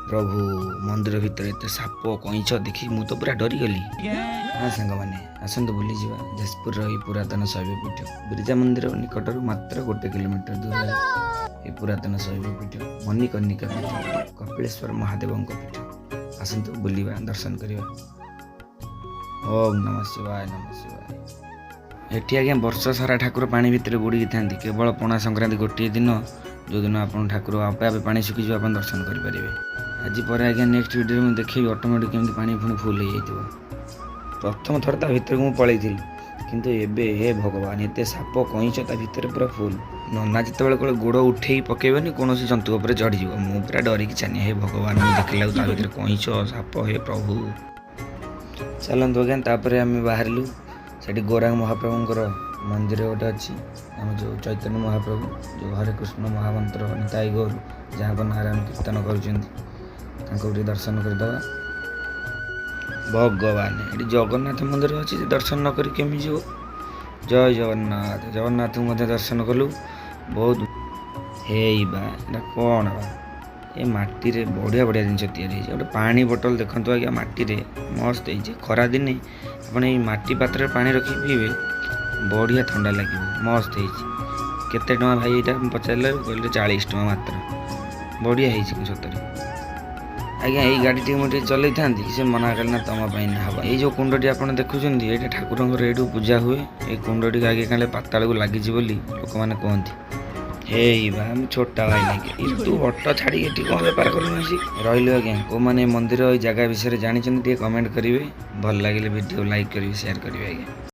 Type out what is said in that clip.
प्रभु मंदिर भितर एत साप कईच देखी मु तो पूरा डरीगली। हाँ सांग मैंने आसतु बुली जावा जाजपुर पुरातन शैवपीठ बिरजा मंदिर निकटर मात्र 1 किलोमीटर दूर ये पुरातन शैवपीठ मणिकर्णिका पीठ कपिलेश्वर महादेव पीठ। आसतु बुलिबा दर्शन करवा। ओम नमः शिवाय नमः शिवाय। एटी आज्ञा वर्ष सारा ठाकुर पानी भितर बुड़ी था केवल पणा संक्रांति गोटे दिन जो दिन आप ठाकुर आपे आपे पानी शुखी आप दर्शन करेंगे। आज पर आज्ञा नेक्स्ट वीडियो में देखी ऑटोमेटिक केमती पानी पुणी फुल हो जाइए। प्रथम थर ता भितर को पलि किंतु एबे हे भगवान एत साप कईच ता भितर पूरा फुल। नना जिते कोई गोड़ उठे पकेबनी कौन जंतु उपर चढ़ी मु पूरा डरिकी छानी हे भगवान देखला ता भितर कईच साप हे प्रभु। चलतु आज्ञा तापर आम बाहरलु से गौरांग महाप्रभुंर मंदिर गोटे अच्छी आम जो चैतन्य महाप्रभु जो हरे कृष्ण महामंत्र निताई गौर जहाँ पर नारायण कीर्तन कर दर्शन करदे। भगवान ये जगन्नाथ मंदिर अच्छी दर्शन न करी केमी जीव। जय जगन्नाथ जगन्नाथ दर्शन कलु बहुत हे बा कौन बा ये माटी रे बढ़िया बढ़िया जिन गोटे पानी बोतल देखते आज्ञा माटी रे मस्त है। खरा दिने आप माटी पात्र पानी रखी पीबे बढ़िया ठंडा लगे मस्त है। केते टଙ୍କା भाई यहाँ पचारे कहले 40 टଙ୍କା मात्र बढ़िया है सतरे। आज्ञा यही गाड़ी टी मुझे चलई था से मना करना तुम ना हम ये कुंडी आप देखुं ये ठाकुर ये पूजा हुए ये कुंडी आगे कहे पाताल को लगी लोक मैंने कहते हे बा छोटा भाई नहीं तू ऑटो छाड़ी कौन बेपार कर रही आज्ञा को मैंने मंदिर जगह विषय जानते कमेंट करेंगे भल लगे वीडियो लाइक करेंगे शेयर करेंगे आज्ञा।